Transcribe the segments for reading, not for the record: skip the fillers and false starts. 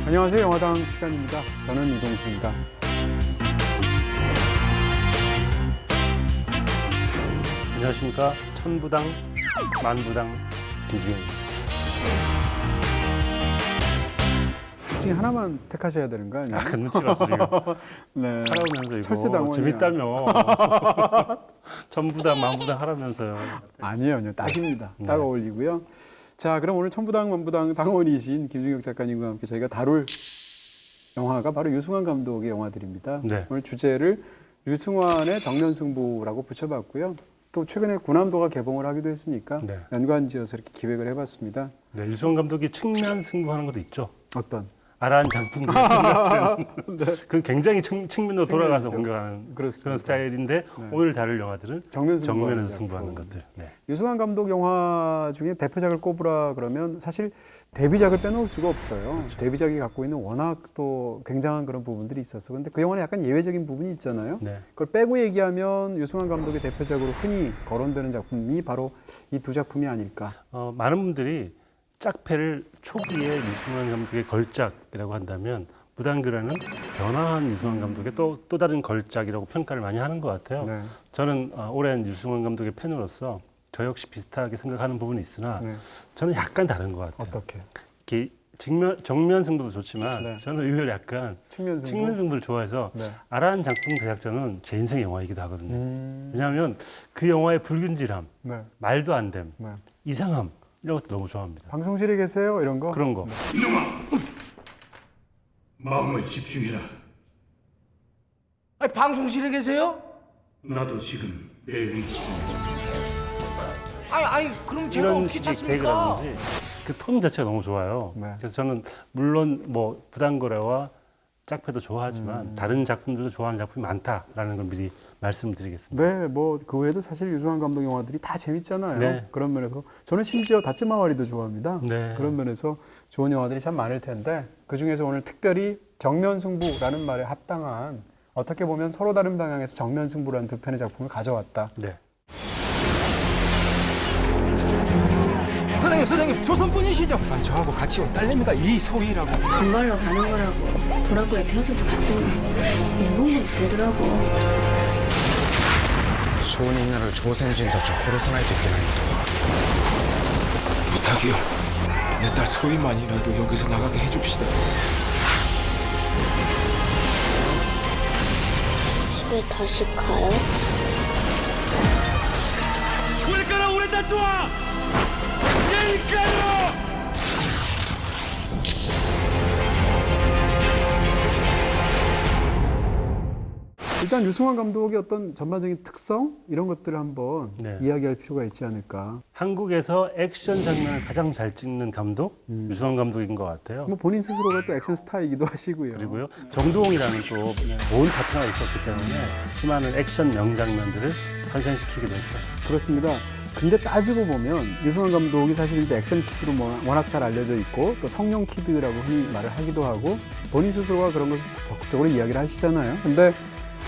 안녕하세요. 영화당 시간입니다. 저는 이동수입니다. 안녕하십니까. 천부당, 만부당 김주현입니다. 둘 중에 하나만 택하셔야 되는 거 아니에요? 눈치 봤어 지금. 네. 하라면서 이거 철새당원이야. 재밌다며. 천부당, 만부당 하라면서요. 아니에요. 딱입니다. 네. 딱 어울리고요. 자, 그럼 오늘 천부당, 만부당 당원이신 김중혁 작가님과 함께 저희가 다룰 영화가 바로 유승환 감독의 영화들입니다. 네. 오늘 주제를 유승환의 정면승부라고 붙여봤고요. 또 최근에 군함도가 개봉을 하기도 했으니까 네. 연관지어서 이렇게 기획을 해봤습니다. 네, 유승환 감독이 측면 승부하는 것도 있죠. 어떤? 아라한 장풍들 같은. 그 굉장히 측면으로 돌아가서 측면이죠. 공격하는 그렇습니다. 그런 스타일인데 네. 오늘 다룰 영화들은 정면에서 정면에서 승부하는 것들. 네. 유승환 감독 영화 중에 대표작을 꼽으라 그러면 사실 데뷔작을 빼놓을 수가 없어요. 그렇죠. 데뷔작이 갖고 있는 워낙 또 굉장한 그런 부분들이 있어서 근데 그 영화는 약간 예외적인 부분이 있잖아요. 네. 그걸 빼고 얘기하면 유승환 감독의 대표작으로 흔히 거론되는 작품이 바로 이 두 작품이 아닐까. 많은 분들이 짝패를 초기에 유승환 감독의 걸작이라고 한다면 무단거래는 변화한 유승환 감독의 또 다른 걸작이라고 평가를 많이 하는 것 같아요. 네. 저는 오랜 유승환 감독의 팬으로서 저 역시 비슷하게 생각하는 부분이 있으나 네. 저는 약간 다른 것 같아요. 어떻게? 이렇게 정면 승부도 좋지만 네. 저는 의외로 약간 측면 승부. 측면 승부를 좋아해서 네. 아라한 장풍 대작전은 제 인생 영화이기도 하거든요. 왜냐하면 그 영화의 불균질함, 네. 말도 안 됨, 네. 이상함 이런 것도 너무 좋아합니다. 방송실에 계세요? 이런 거? 그런 거. 이놈아! 마음을 집중해라. 아니, 방송실에 계세요? 나도 지금 내 위치에 아니 그럼 제가 이런 어떻게 식의 찾습니까? 개그라든지 그 톤 자체가 너무 좋아요. 네. 그래서 저는 물론 뭐 부당거래와 짝패도 좋아하지만 다른 작품들도 좋아하는 작품이 많다라는 걸 미리 말씀드리겠습니다. 네, 뭐 그 외에도 사실 유승환 감독 영화들이 다 재밌잖아요. 네. 그런 면에서 저는 심지어 다츠마와리도 좋아합니다. 네. 그런 면에서 좋은 영화들이 참 많을 텐데 그 중에서 오늘 특별히 정면승부라는 말에 합당한 어떻게 보면 서로 다른 방향에서 정면승부라는 두 편의 작품을 가져왔다. 네. 선생님 조선 분이시죠? 저하고 같이 온 딸내미가 이소희라고. 단발로 가는 거라고 도라구에 태워져서 갔더니 일본군 부대더라고. 소니나를 조센진도 코로스나이도 있겠나요? 부탁이요. 내 딸 소희만이라도 여기서 나가게 해줍시다. 집에 다시 가요? 우리까라 우리 다 좋아! 예니까요! 일단 유승환 감독의 어떤 전반적인 특성 이런 것들을 한번 네. 이야기할 필요가 있지 않을까. 한국에서 액션 장면을 가장 잘 찍는 감독 유승환 감독인 것 같아요. 뭐 본인 스스로가 또 액션 스타이기도 하시고요. 그리고요 정두홍이라는 또 좋은 파트너가 있었기 때문에 수많은 액션 명장면들을 탄생시키기도 했죠. 그렇습니다. 근데 따지고 보면 유승환 감독이 사실 이제 액션 키드로 워낙 잘 알려져 있고 또 성룡 키드라고 흔히 말을 하기도 하고 본인 스스로가 그런 걸 적극적으로 이야기를 하시잖아요. 근데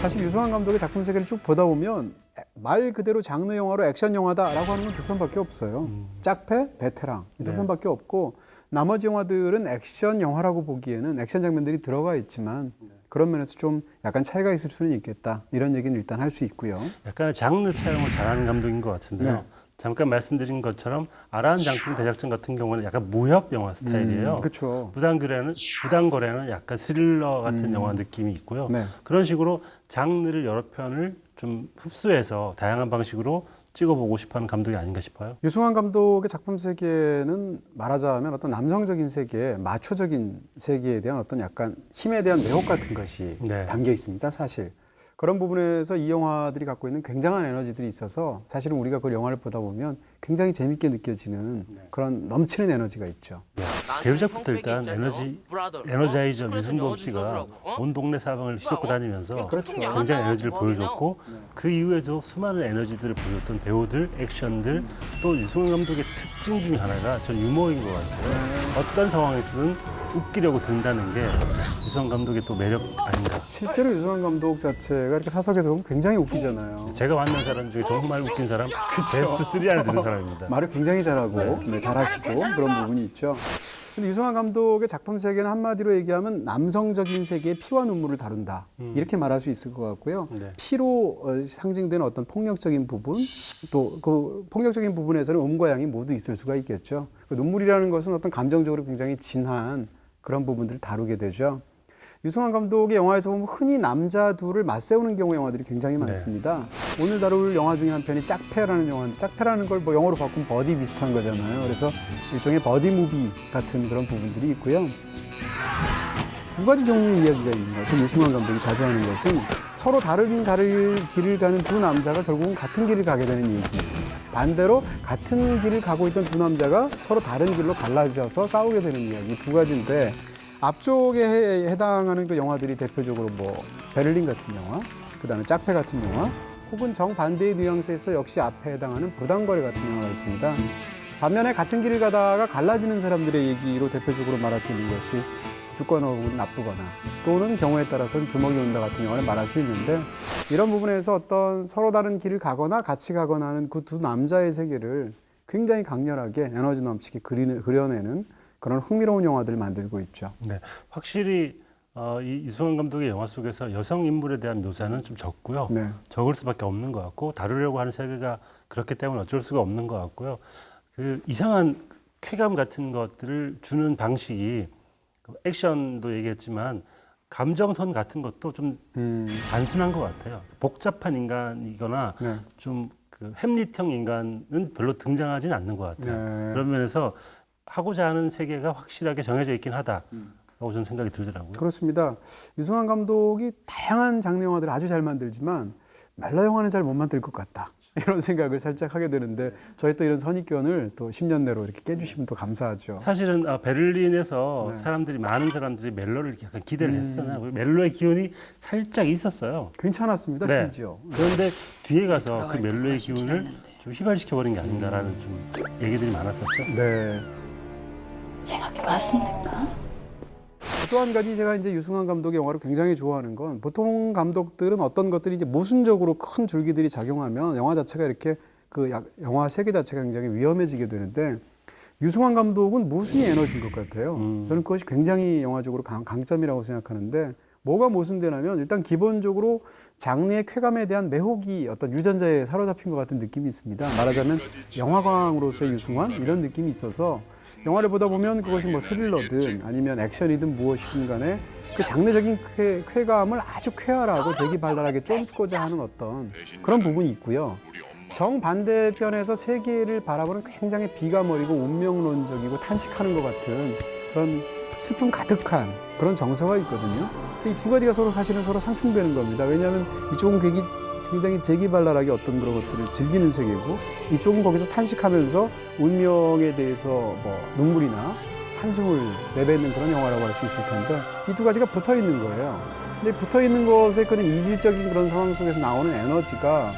사실 유승환 감독의 작품 세계를 쭉 보다 보면 말 그대로 장르 영화로 액션 영화다라고 하는 건 두 편밖에 없어요. 짝패, 베테랑 이 두 네. 편밖에 없고 나머지 영화들은 액션 영화라고 보기에는 액션 장면들이 들어가 있지만 그런 면에서 좀 약간 차이가 있을 수는 있겠다. 이런 얘기는 일단 할 수 있고요. 약간의 장르 차용을 잘하는 감독인 것 같은데요. 네. 잠깐 말씀드린 것처럼 아라한 장풍 대작전 같은 경우는 약간 무협 영화 스타일이에요. 그렇죠. 부당거래는 약간 스릴러 같은 영화 느낌이 있고요. 네. 그런 식으로 장르를 여러 편을 좀 흡수해서 다양한 방식으로 찍어보고 싶어하는 감독이 아닌가 싶어요. 유승환 감독의 작품 세계는 말하자면 어떤 남성적인 세계, 마초적인 세계에 대한 어떤 약간 힘에 대한 매혹 같은 것이 네. 담겨 있습니다, 사실. 그런 부분에서 이 영화들이 갖고 있는 굉장한 에너지들이 있어서 사실은 우리가 그 영화를 보다 보면 굉장히 재밌게 느껴지는 그런 넘치는 에너지가 있죠. 데뷔작부터 일단 에너자이저 유승범 씨가 어? 온 동네 사방을 휘젓고 다니면서 그렇죠. 굉장히 에너지를 보여줬고 그 이후에도 수많은 에너지들을 보여줬던 배우들, 액션들 또 유승범 감독의 특징 중에 하나가 전 유머인 것 같아요. 어떤 상황에서든 웃기려고 든다는 게 유승범 감독의 또 매력 아닌가. 실제로 유승환 감독 자체가 이렇게 사석에서 보면 굉장히 웃기잖아요. 제가 만난 사람 중에 정말 웃긴 사람 베스트 3 안에 드는 사람입니다. 말을 굉장히 잘하고 네, 잘하시고 그런 부분이 있죠. 근데 유승환 감독의 작품 세계는 한마디로 얘기하면 남성적인 세계의 피와 눈물을 다룬다. 이렇게 말할 수 있을 것 같고요. 네. 피로 상징되는 어떤 폭력적인 부분, 또 그 폭력적인 부분에서는 음과 양이 모두 있을 수가 있겠죠. 그 눈물이라는 것은 어떤 감정적으로 굉장히 진한 그런 부분들을 다루게 되죠. 유승환 감독의 영화에서 보면 흔히 남자 둘을 맞세우는 경우 영화들이 굉장히 많습니다. 오늘 다룰 영화 중에 한 편이 짝패라는 영화인데, 짝패라는 걸 뭐 영어로 바꾸면 버디 비슷한 거잖아요. 그래서 일종의 버디 무비 같은 그런 부분들이 있고요. 두 가지 종류의 이야기가 있는 것 같아요. 유승환 감독이 자주 하는 것은 서로 다른 길을 가는 두 남자가 결국은 같은 길을 가게 되는 얘기. 반대로 같은 길을 가고 있던 두 남자가 서로 다른 길로 갈라져서 싸우게 되는 이야기. 두 가지인데, 앞쪽에 해당하는 그 영화들이 대표적으로 뭐 베를린 같은 영화, 그다음에 짝패 같은 영화, 혹은 정반대의 뉘앙스에서 역시 앞에 해당하는 부당거래 같은 영화가 있습니다. 반면에 같은 길을 가다가 갈라지는 사람들의 얘기로 대표적으로 말할 수 있는 것이 죽거나 혹은 나쁘거나, 또는 경우에 따라서는 주먹이 온다 같은 영화를 말할 수 있는데, 이런 부분에서 어떤 서로 다른 길을 가거나 같이 가거나 하는 그 두 남자의 세계를 굉장히 강렬하게 에너지 넘치게 그려내는 그런 흥미로운 영화들을 만들고 있죠. 네, 확실히 이 유승환 감독의 영화 속에서 여성 인물에 대한 묘사는 좀 적고요. 네. 적을 수밖에 없는 것 같고, 다루려고 하는 세계가 그렇기 때문에 어쩔 수가 없는 것 같고요. 그 이상한 쾌감 같은 것들을 주는 방식이, 액션도 얘기했지만 감정선 같은 것도 좀 단순한 것 같아요. 복잡한 인간이거나 네. 좀 그 햄릿형 인간은 별로 등장하진 않는 것 같아요. 네. 그런 면에서 하고자 하는 세계가 확실하게 정해져 있긴 하다라고 저는 생각이 들더라고요. 그렇습니다. 유승환 감독이 다양한 장르 영화들을 아주 잘 만들지만 멜로 영화는 잘 못 만들 것 같다. 이런 생각을 살짝 하게 되는데, 저희 또 이런 선입견을 또 10년 내로 이렇게 깨주시면 또 감사하죠. 사실은 베를린에서 네. 많은 사람들이 멜로를 약간 기대를 했었잖아요. 멜로의 기운이 살짝 있었어요. 괜찮았습니다, 네. 심지어. 그런데 뒤에 가서 그 멜로의 돌아가진 기운을 않는데. 좀 휘발시켜버린 게 아닌가라는 좀 얘기들이 많았었죠. 네. 생각해 봤습니까? 또 한 가지 제가 이제 유승환 감독의 영화를 굉장히 좋아하는 건, 보통 감독들은 어떤 것들이 이제 모순적으로 큰 줄기들이 작용하면 영화 자체가 이렇게 영화 세계 자체가 굉장히 위험해지게 되는데, 유승환 감독은 모순이 에너지인 것 같아요. 저는 그것이 굉장히 영화적으로 강점이라고 생각하는데, 뭐가 모순되냐면 일단 기본적으로 장르의 쾌감에 대한 매혹이 어떤 유전자에 사로잡힌 것 같은 느낌이 있습니다. 말하자면 영화광으로서의 유승환, 이런 느낌이 있어서 영화를 보다 보면 그것이 뭐 스릴러든 아니면 액션이든 무엇이든 간에 그 장르적인 쾌감을 아주 쾌활하고 재기발랄하게 쫓고자 하는 어떤 그런 부분이 있고요. 정반대편에서 세계를 바라보는 굉장히 비가머리고 운명론적이고 탄식하는 것 같은 그런 슬픔 가득한 그런 정서가 있거든요. 이 두 가지가 사실은 서로 상충되는 겁니다. 왜냐하면 이쪽은 굉장히 재기발랄하게 어떤 그런 것들을 즐기는 세계고, 이쪽은 거기서 탄식하면서 운명에 대해서 뭐 눈물이나 한숨을 내뱉는 그런 영화라고 할 수 있을 텐데, 이 두 가지가 붙어 있는 거예요. 근데 붙어 있는 것에 그런 이질적인 그런 상황 속에서 나오는 에너지가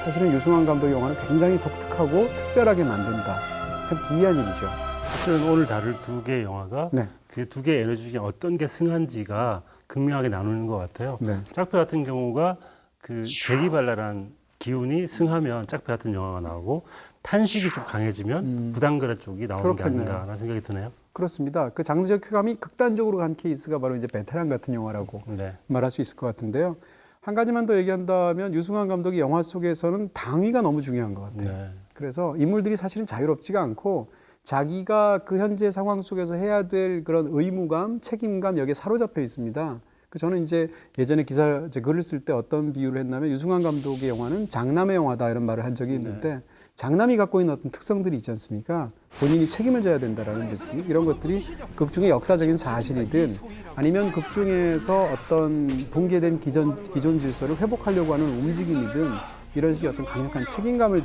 사실은 유승환 감독의 영화를 굉장히 독특하고 특별하게 만든다. 참 기이한 일이죠. 사실은 오늘 다룰 두 개의 영화가 네. 그 두 개의 에너지 중에 어떤 게 승한지가 극명하게 나누는 것 같아요. 네. 짝패 같은 경우가 그 재기발랄한 기운이 승하면 짝패 같은 영화가 나오고, 탄식이 좀 강해지면 부당거래 쪽이 나오는 그렇겠네요. 게 아닌가라는 생각이 드네요. 그렇습니다. 그 장르적 쾌감이 극단적으로 간 케이스가 바로 이제 베테랑 같은 영화라고 네. 말할 수 있을 것 같은데요. 한 가지만 더 얘기한다면 유승환 감독이 영화 속에서는 당위가 너무 중요한 것 같아요. 네. 그래서 인물들이 사실은 자유롭지가 않고 자기가 그 현재 상황 속에서 해야 될 그런 의무감, 책임감 여기에 사로잡혀 있습니다. 저는 이제 예전에 글을 쓸 때 어떤 비유를 했냐면, 유승환 감독의 영화는 장남의 영화다 이런 말을 한 적이 있는데, 장남이 갖고 있는 어떤 특성들이 있지 않습니까? 본인이 책임을 져야 된다라는 느낌, 이런 것들이 극 중의 역사적인 사실이든 아니면 극 중에서 어떤 붕괴된 기존 질서를 회복하려고 하는 움직임이든 이런 식의 어떤 강력한 책임감을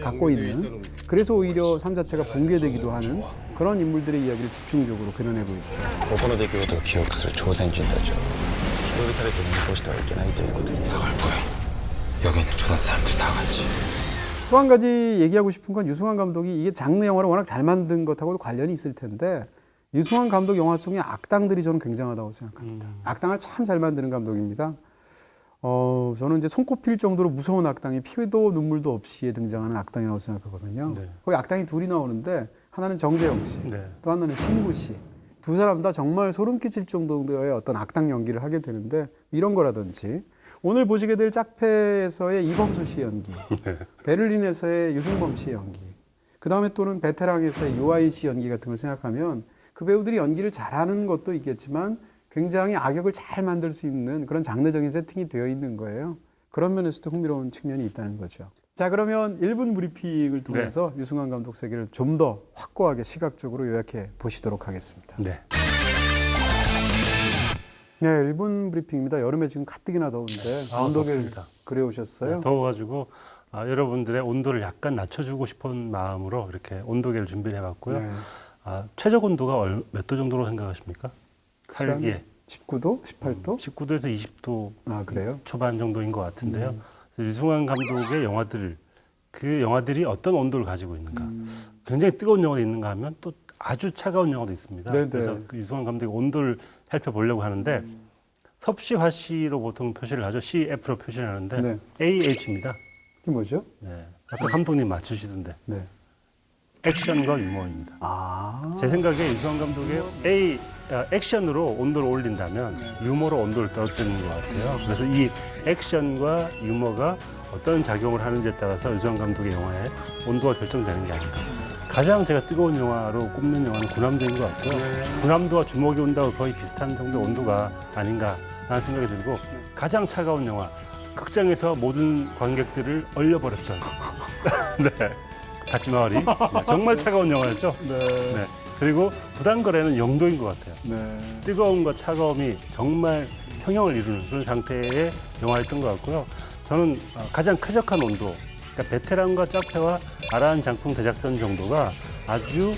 갖고 있는, 그래서 오히려 삶 자체가 붕괴되기도 하는 그런 인물들의 이야기를 집중적으로 그려내고 있죠. ここの出来事を記憶する朝鮮人たちを一人たりとも残してはいけないということです 그걸 거야. 여기 있는 조선 사람들이 다 같이. 또 한 가지 얘기하고 싶은 건, 유승환 감독이 이게 장르 영화를 워낙 잘 만든 것하고도 관련이 있을 텐데, 유승환 감독 영화 속에 악당들이 저는 굉장하다고 생각합니다. 악당을 참 잘 만드는 감독입니다. 저는 이제 손꼽힐 정도로 무서운 악당이 피도 눈물도 없이 등장하는 악당이라고 생각하거든요. 네. 거기 악당이 둘이 나오는데, 하나는 정재영 씨, 네. 또 하나는 신구 씨. 두 사람 다 정말 소름 끼칠 정도의 어떤 악당 연기를 하게 되는데 이런 거라든지 오늘 보시게 될 짝패에서의 이범수 씨 연기, 네. 베를린에서의 유승범 씨 연기, 그 다음에 또는 베테랑에서의 유아인 씨 연기 같은 걸 생각하면 그 배우들이 연기를 잘하는 것도 있겠지만 굉장히 악역을 잘 만들 수 있는 그런 장르적인 세팅이 되어 있는 거예요. 그런 면에서도 흥미로운 측면이 있다는 거죠. 자, 그러면 1분 브리핑을 통해서 유승환 감독 세계를 좀 더 확고하게 시각적으로 요약해 보시도록 하겠습니다. 네. 네, 1분 브리핑입니다. 여름에 지금 가뜩이나 더운데 온도계를 덥습니다. 그려오셨어요? 네, 더워가지고 여러분들의 온도를 약간 낮춰주고 싶은 마음으로 이렇게 온도계를 준비를 해봤고요. 네. 최적 온도가 몇 도 정도로 생각하십니까? 살기에 19도? 18도? 19도에서 20도 아, 그래요? 초반 정도인 것 같은데요. 그래서 유승환 감독의 영화들, 그 영화들이 어떤 온도를 가지고 있는가. 굉장히 뜨거운 영화도 있는가 하면 또 아주 차가운 영화도 있습니다. 네네. 그래서 그 유승환 감독의 온도를 살펴보려고 하는데 섭씨, 화씨로 보통 표시를 하죠. CF로 표시를 하는데 네. AH입니다. 이게 뭐죠? 네. 아까 감독님 맞추시던데 네. 액션과 유머입니다. 아, 제 생각에 유승환 감독의 액션으로 온도를 올린다면 유머로 온도를 떨어뜨리는 것 같아요. 그래서 이 액션과 유머가 어떤 작용을 하는지에 따라서 유승환 감독의 영화의 온도가 결정되는 게 아닌가. 가장 제가 뜨거운 영화로 꼽는 영화는 군함도인 것 같고요. 군함도와 주먹이 온다고 거의 비슷한 정도의 온도가 아닌가라는 생각이 들고 가장 차가운 영화, 극장에서 모든 관객들을 얼려버렸던 네. 다치마을이 정말 차가운 영화였죠. 네. 그리고 부당거래는 영도인 것 같아요. 네. 뜨거움과 차가움이 정말 평형을 이루는 그런 상태의 영화였던 것 같고요. 저는 가장 쾌적한 온도, 그러니까 베테랑과 짝패와 아라한 장풍 대작전 정도가 아주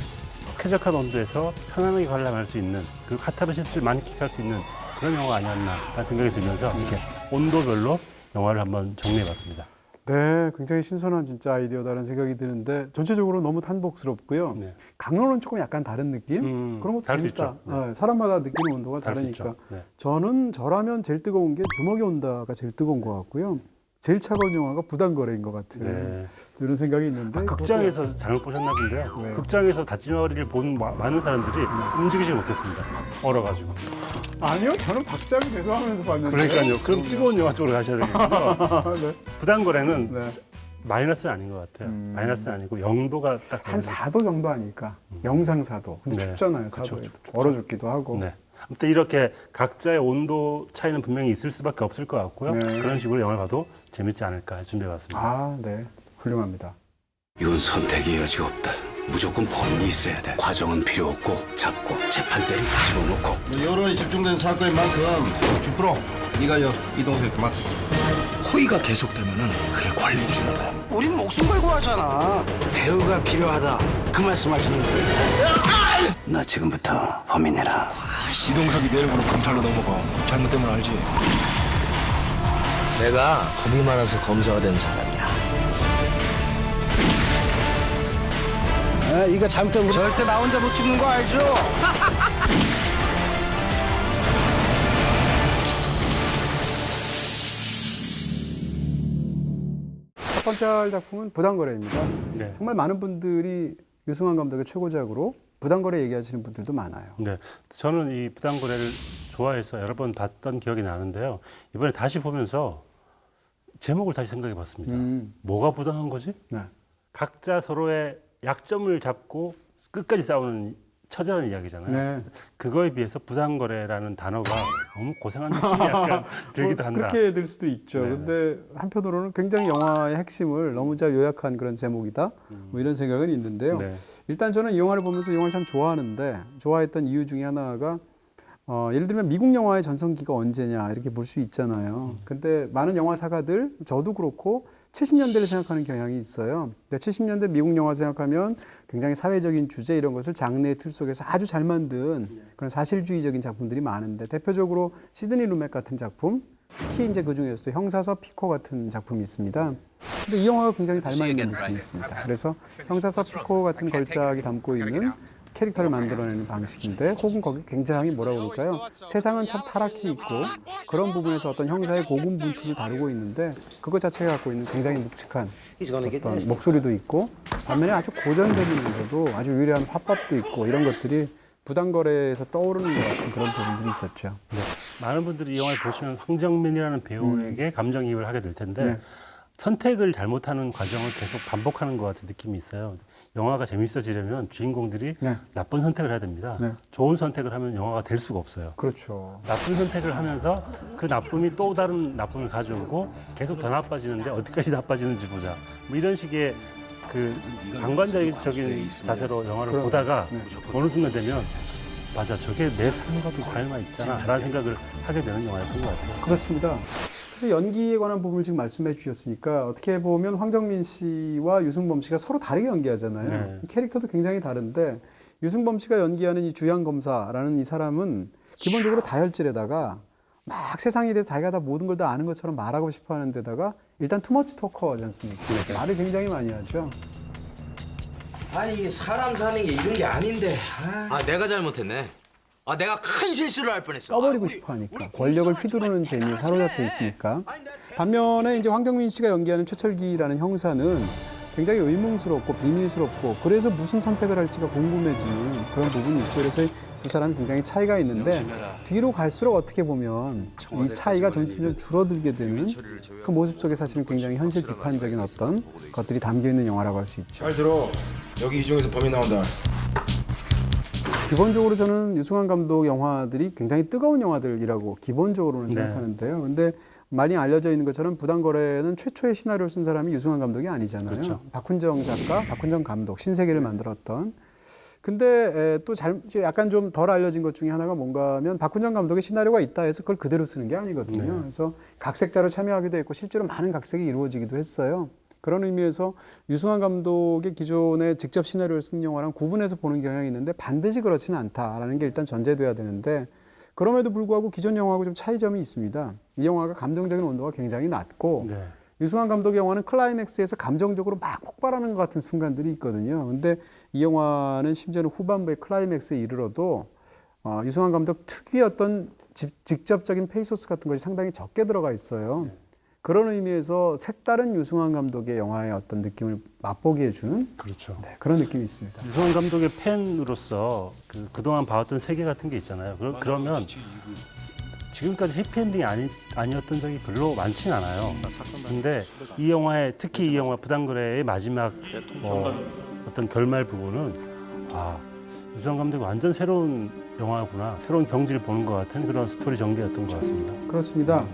쾌적한 온도에서 편안하게 관람할 수 있는 그리고 카타르시스를 만끽할 수 있는 그런 영화가 아니었나 하는 생각이 들면서 이렇게 온도별로 영화를 한번 정리해봤습니다. 네, 굉장히 신선한 진짜 아이디어다라는 생각이 드는데 전체적으로 너무 탄복스럽고요. 네. 강론은 조금 약간 다른 느낌? 그런 것도 다를 수 재밌다. 있죠. 네. 네, 사람마다 느끼는 온도가 다를 수 다르니까. 있죠. 네. 저라면 제일 뜨거운 게 주먹이 온다가 제일 뜨거운 것 같고요. 제일 차가운 영화가 부당거래인 것 같아요. 네. 이런 생각이 있는데. 극장에서 잘못 보셨나 본데요. 네. 극장에서 다치마을이를 본 많은 사람들이 움직이지 못했습니다. 얼어가지고. 아니요, 저는 박장이 대소하면서 봤는데. 그러니까요. 그럼 뜨거운 영화 쪽으로 가셔야 되겠고요. 네. 부당거래는 네. 마이너스는 아닌 것 같아요. 마이너스는 아니고 0도가 딱 한 되는 4도 정도 아닐까. 영상 4도. 근데 네. 춥잖아요, 그쵸, 4도. 춥죠. 얼어 죽기도 하고. 네. 아무튼 이렇게 각자의 온도 차이는 분명히 있을 수밖에 없을 것 같고요. 네. 그런 식으로 영화를 봐도 재밌지 않을까 해서 준비해봤습니다. 아, 네. 훌륭합니다. 이건 선택의 여지가 없다. 무조건 법이 있어야 돼. 과정은 필요 없고 잡고 재판대를 집어넣고. 여론이 집중된 사건인 만큼 주프로 네가 이 동생 그만. 호의가 계속되면은 그게 관리인 줄 알아. 우린 목숨 걸고 하잖아. 배우가 필요하다. 그 말씀하시는 거예요. 나 지금부터 범인해라. 이동석이 내일부로 검찰로 넘어가. 잘못되면 알지. 내가 겁이 많아서 검사가 된 사람이야. 이거 잘못되면 절대 나 혼자 못 죽는 거 알죠? 첫 번째 작품은 부당거래입니다. 네. 정말 많은 분들이 유승환 감독의 최고작으로 부당거래 얘기하시는 분들도 많아요. 네, 저는 이 부당거래를 좋아해서 여러 번 봤던 기억이 나는데요. 이번에 다시 보면서 제목을 다시 생각해봤습니다. 뭐가 부당한 거지? 네. 각자 서로의 약점을 잡고 끝까지 싸우는 처절한 이야기잖아요. 네. 그거에 비해서 부당거래라는 단어가 너무 고생한 느낌이 약간 들기도 한다. 그렇게 될 수도 있죠. 네. 근데 한편으로는 굉장히 영화의 핵심을 너무 잘 요약한 그런 제목이다. 뭐 이런 생각은 있는데요. 네. 일단 저는 이 영화를 보면서 이 영화를 참 좋아하는데 좋아했던 이유 중에 하나가 예를 들면 미국 영화의 전성기가 언제냐 이렇게 볼 수 있잖아요. 근데 많은 영화사가들 저도 그렇고 70년대를 생각하는 경향이 있어요. 근데 70년대 미국 영화 생각하면 굉장히 사회적인 주제 이런 것을 장르의 틀 속에서 아주 잘 만든 그런 사실주의적인 작품들이 많은데 대표적으로 시드니 루맥 같은 작품, 특히 이제 그 중에서도 형사서 피코 같은 작품이 있습니다. 근데 이 영화가 굉장히 닮아 있는 느낌이 있습니다. 그래서 형사서 피코 같은 걸작이 담고 있는 캐릭터를 만들어내는 방식인데 혹은 거기 굉장히 뭐라고 그럴까요? 세상은 참 타락해 있고 그런 부분에서 어떤 형사의 고군분투를 다루고 있는데 그것 자체가 갖고 있는 굉장히 묵직한 어떤 목소리도 있고 반면에 아주 고전적이면서도 아주 유려한 화법도 있고 이런 것들이 부당거래에서 떠오르는 것 같은 그런 부분들이 있었죠. 네. 많은 분들이 이 영화를 보시면 황정민이라는 배우에게 감정이입을 하게 될 텐데 네. 선택을 잘못하는 과정을 계속 반복하는 것 같은 느낌이 있어요. 영화가 재밌어지려면 주인공들이 네. 나쁜 선택을 해야 됩니다. 네. 좋은 선택을 하면 영화가 될 수가 없어요. 그렇죠. 나쁜 선택을 하면서 그 나쁨이 또 다른 나쁨을 가져오고 계속 더 나빠지는데 어디까지 나빠지는지 보자. 뭐 이런 식의 그 방관적인 자세로 영화를 그럼, 보다가 네. 어느 순간 되면 맞아 저게 내 삶과도 닮아 있잖아 라는 생각을 하게 되는 영화였던 것 같아요. 그렇습니다. 그래서 연기에 관한 부분을 지금 말씀해 주셨으니까 어떻게 보면 황정민 씨와 유승범 씨가 서로 다르게 연기하잖아요. 네. 이 캐릭터도 굉장히 다른데 유승범 씨가 연기하는 이 주양 검사라는 이 사람은 기본적으로 다혈질에다가 막 세상에 대해서 자기가 다 모든 걸 다 아는 것처럼 말하고 싶어 하는 데다가 일단 투머치 토커지 않습니까? 말을 굉장히 많이 하죠. 아니 이게 사람 사는 게 이런 게 아닌데. 아 내가 잘못했네. 아 내가 큰 실수를 할 뻔했어. 떠버리고 싶어 하니까 권력을 휘두르는 재미에 사로잡혀 있으니까 반면에 이제 황정민 씨가 연기하는 최철기라는 형사는 굉장히 의문스럽고 비밀스럽고 그래서 무슨 선택을 할지가 궁금해지는 그런 부분이 있죠. 그래서 두 사람이 굉장히 차이가 있는데 뒤로 갈수록 어떻게 보면 이 차이가 점점 줄어들게 되는 그 모습 속에 사실은 굉장히 현실 비판적인 어떤 것들이 담겨 있는 영화라고 할 수 있죠. 잘 들어. 여기 이 중에서 범인 나온다. 기본적으로 저는 유승환 감독 영화들이 굉장히 뜨거운 영화들이라고 기본적으로는 네. 생각하는데요. 근데 많이 알려져 있는 것처럼 부당거래는 최초의 시나리오를 쓴 사람이 유승환 감독이 아니잖아요. 그렇죠. 박훈정 작가, 박훈정 감독, 신세계를 만들었던. 근데 또 약간 좀 덜 알려진 것 중에 하나가 뭔가 하면 박훈정 감독의 시나리오가 있다 해서 그걸 그대로 쓰는 게 아니거든요. 네. 그래서 각색자로 참여하기도 했고 실제로 많은 각색이 이루어지기도 했어요. 그런 의미에서 유승환 감독의 기존에 직접 시나리오를 쓴 영화랑 구분해서 보는 경향이 있는데 반드시 그렇지는 않다라는 게 일단 전제돼야 되는데 그럼에도 불구하고 기존 영화하고 좀 차이점이 있습니다. 이 영화가 감정적인 온도가 굉장히 낮고 네. 유승환 감독의 영화는 클라이맥스에서 감정적으로 막 폭발하는 것 같은 순간들이 있거든요. 근데 이 영화는 심지어는 후반부의 클라이맥스에 이르러도 유승환 감독 특유의 어떤 직접적인 페이소스 같은 것이 상당히 적게 들어가 있어요. 그런 의미에서 색다른 유승환 감독의 영화의 어떤 느낌을 맛보게 해주는 그렇죠. 네, 그런 느낌이 있습니다. 유승환 감독의 팬으로서 그동안 봐왔던 세계 같은 게 있잖아요. 그러면 지금까지 해피엔딩이 아니었던 적이 별로 많지는 않아요. 근데 이 영화의 특히 이 영화 부당거래의 마지막 어떤 결말 부분은 유승환 감독이 완전 새로운 영화구나, 새로운 경지를 보는 것 같은 그런 스토리 전개였던 것 같습니다. 그렇습니다.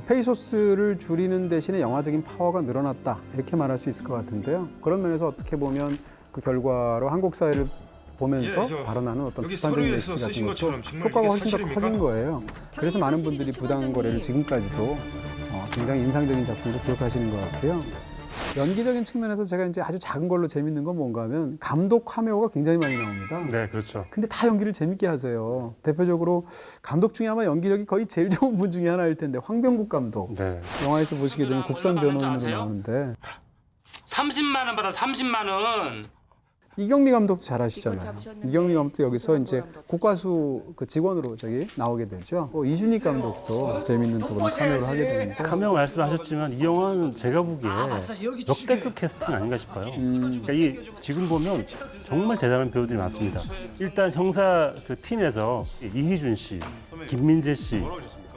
페이소스를 줄이는 대신에 영화적인 파워가 늘어났다 이렇게 말할 수 있을 것 같은데요. 그런 면에서 어떻게 보면 그 결과로 한국 사회를 보면서 발언하는 어떤 비판적인 메시지 같은 것도 효과가 훨씬 더 커진 거예요. 그래서 많은 분들이 부당거래를 지금까지도 굉장히 인상적인 작품으로 기억하시는 것 같고요. 연기적인 측면에서 제가 이제 아주 작은 걸로 재밌는 건 뭔가 하면 감독 카메오가 굉장히 많이 나옵니다. 네, 그렇죠. 근데 다 연기를 재밌게 하세요. 대표적으로 감독 중에 아마 연기력이 거의 제일 좋은 분 중에 하나일 텐데 황병국 감독. 네. 영화에서 보시게 되면 국선 변호인으로 나오는데 30만 원 받아 30만 원. 이경미 감독도 잘 아시잖아요. 이경미 감독도 여기서 이제 국과수 그 직원으로 나오게 되죠. 이준익 감독도 재밌는 또 그런 카메오를 하게 되는데 카메오 말씀하셨지만 이 영화는 제가 보기에 역대급 캐스팅 아닌가 싶어요. 그러니까 지금 보면 정말 대단한 배우들이 많습니다. 일단 형사 그 팀에서 이희준 씨, 김민재 씨,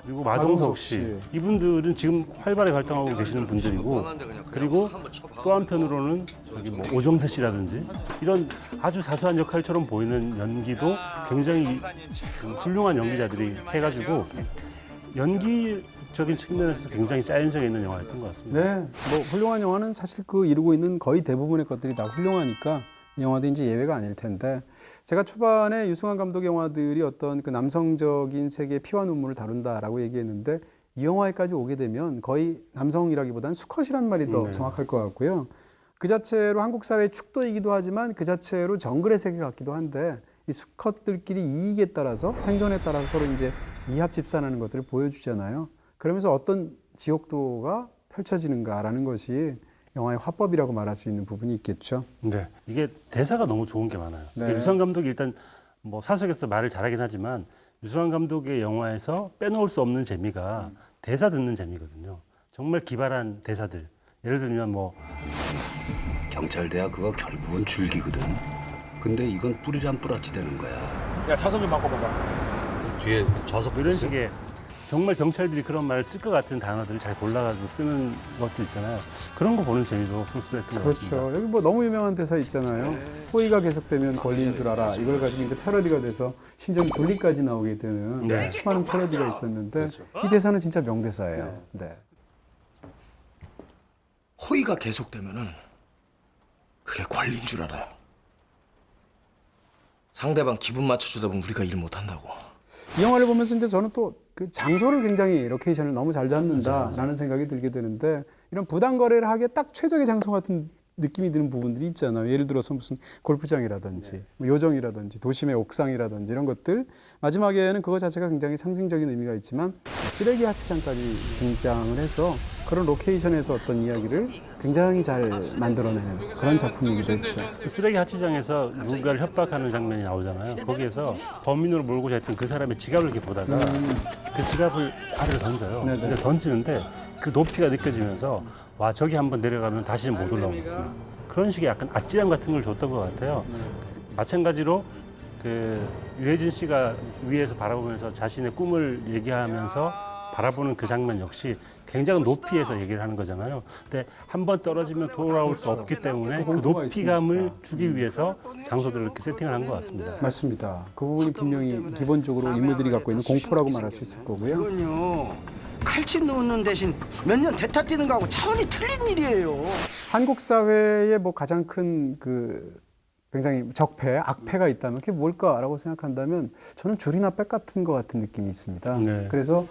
그리고 마동석 씨 이분들은 지금 활발히 활동하고 계시는 분들이고 그리고 또 한편으로는 저기 뭐 오정세 씨라든지 이런 아주 사소한 역할처럼 보이는 연기도 굉장히 훌륭한 연기자들이 해가지고 연기적인 측면에서 굉장히 짜임새 있는 영화였던 것 같습니다. 네, 뭐 훌륭한 영화는 사실 그 이루고 있는 거의 대부분의 것들이 다 훌륭하니까 이 영화도 이제 예외가 아닐 텐데 제가 초반에 유승환 감독 영화들이 어떤 그 남성적인 세계의 피와 눈물을 다룬다라고 얘기했는데 이 영화에까지 오게 되면 거의 남성이라기보다는 수컷이란 말이 더 정확할 것 같고요. 그 자체로 한국 사회의 축도이기도 하지만 그 자체로 정글의 세계 같기도 한데 이 수컷들끼리 이익에 따라서 생존에 따라서 서로 이제 이합 집산하는 것들을 보여주잖아요. 그러면서 어떤 지옥도가 펼쳐지는가라는 것이 영화의 화법이라고 말할 수 있는 부분이 있겠죠. 네, 이게 대사가 너무 좋은 게 많아요. 네. 유승환 감독이 일단 뭐 사석에서 말을 잘하긴 하지만 유승환 감독의 영화에서 빼놓을 수 없는 재미가 대사 듣는 재미거든요. 정말 기발한 대사들. 예를 들면 뭐 경찰대야 그거 결국은 줄기거든. 근데 이건 뿌리란 뿌라치 되는 거야. 야 차선 좀 바꿔봐봐. 뒤에 좌석 이런 식의 정말 경찰들이 그런 말을 쓸 것 같은 단어들을 잘 골라가지고 쓰는 것도 있잖아요. 그런 거 보는 재미도 순수했던 것 같습니다. 그렇죠. 여기 뭐 너무 유명한 대사 있잖아요. 호의가 계속되면 권리인 줄 알아. 이걸 가지고 이제 패러디가 돼서 심지어 둘리까지 나오게 되는 네. 수많은 패러디가 있었는데 이 대사는 진짜 명대사예요. 네. 호의가 계속되면은 그게 권리인 줄 알아. 상대방 기분 맞춰주다 보면 우리가 일 못한다고. 이 영화를 보면서 이제 저는 또 그 장소를 굉장히 로케이션을 너무 잘 잡는다라는 생각이 들게 되는데 이런 부당 거래를 하기에 딱 최적의 장소 같은 느낌이 드는 부분들이 있잖아요. 예를 들어서 무슨 골프장이라든지 뭐 요정이라든지 도심의 옥상이라든지 이런 것들. 마지막에는 그거 자체가 굉장히 상징적인 의미가 있지만 쓰레기 하치장까지 등장을 해서 그런 로케이션에서 어떤 이야기를 굉장히 잘 만들어내는 그런 작품이기도 했죠. 쓰레기 하치장에서 누군가를 협박하는 장면이 나오잖아요. 거기에서 범인으로 몰고자 했던 그 사람의 지갑을 이렇게 보다가 그 지갑을 아래로 던져요. 네네. 근데 던지는데 그 높이가 느껴지면서 와 저기 한번 내려가면 다시는 못 올라오겠구나. 그런 식의 약간 아찔함 같은 걸 줬던 것 같아요. 마찬가지로 그 유해진 씨가 위에서 바라보면서 자신의 꿈을 얘기하면서 바라보는 그 장면 역시 굉장히 높이에서 얘기를 하는 거잖아요. 근데 한 번 떨어지면 돌아올 수 없기 때문에 그 공포가 높이감을 있으니까. 주기 위해서 장소들을 이렇게 세팅을 한 것 같습니다. 맞습니다. 그 부분이 분명히 기본적으로 인물들이 갖고 있는 공포라고 말할 수 있을 거고요. 이건요 칼집 놓는 대신 몇 년 대타 뛰는 거하고 차원이 틀린 일이에요. 한국 사회의 뭐 가장 큰 그 굉장히 적폐, 악폐가 있다면 그게 뭘까라고 생각한다면 저는 줄이나 백 같은 것 같은 느낌이 있습니다. 네. 그래서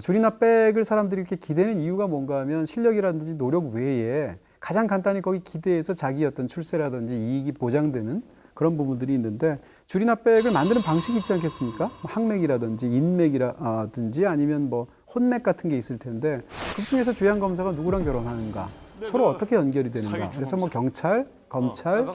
줄이나 백을 사람들이 이렇게 기대는 이유가 뭔가 하면 실력이라든지 노력 외에 가장 간단히 거기 기대해서 자기 어떤 출세라든지 이익이 보장되는 그런 부분들이 있는데 줄이나 백을 만드는 방식이 있지 않겠습니까? 뭐 항맥이라든지 인맥이라든지 아니면 뭐 혼맥 같은 게 있을 텐데 그 중에서 주양 검사가 누구랑 결혼하는가? 서로 어떻게 연결이 되는가? 그래서 뭐 경찰, 검찰,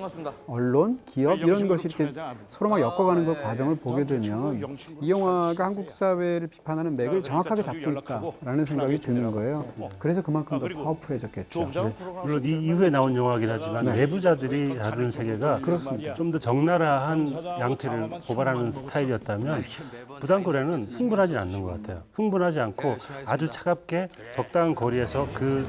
언론, 기업 이런 것이 이렇게 서로 막 엮어가는 그 과정을 보게 되면 이 영화가 한국 사회를 비판하는 맥을 정확하게 잡고 있다라는 생각이 드는 거예요. 그래서 그만큼 더 파워풀해졌겠죠. 네. 물론 이 이후에 나온 영화긴 하지만 네. 내부자들이 다루는 세계가 그렇습니다. 좀 더 적나라한 양태를 고발하는 스타일이었다면 부당거래는 흥분하지 않는 것 같아요. 흥분하지 않고 아주 차갑게 적당한 거리에서 그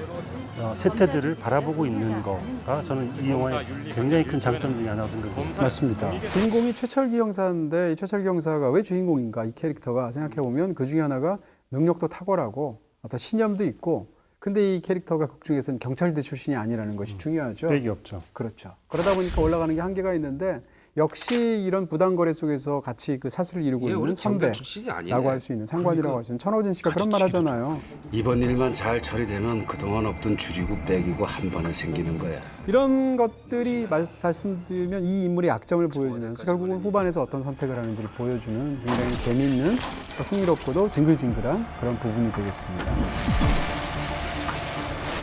세태들을 바라보고 있는 거가 저는 이 영화의 굉장히 큰 장점 중에 하나라고 생각합니다. 맞습니다. 주인공이 최철기 형사인데 이 최철기 형사가 왜 주인공인가 이 캐릭터가 생각해보면 그 중에 하나가 능력도 탁월하고 어떤 신념도 있고 근데 이 캐릭터가 극 중에서는 경찰대 출신이 아니라는 것이 중요하죠. 백이 없죠. 그렇죠. 그러다 보니까 올라가는 게 한계가 있는데 역시 이런 부당거래 속에서 같이 그 사슬을 이루고 있는 선배라고 할 수 있는 상관이라고 할 수 있는 천호진 씨가 그런 말 하잖아요. 이번 일만 잘 처리되면 그동안 없던 줄이고 빼기고 한 번에 생기는 거야. 이런 것들이 말씀드리면 이 인물의 약점을 보여주면서 결국은 후반에서 어떤 선택을 하는지를 보여주는 굉장히 재미있는 또 흥미롭고도 징글징글한 그런 부분이 되겠습니다.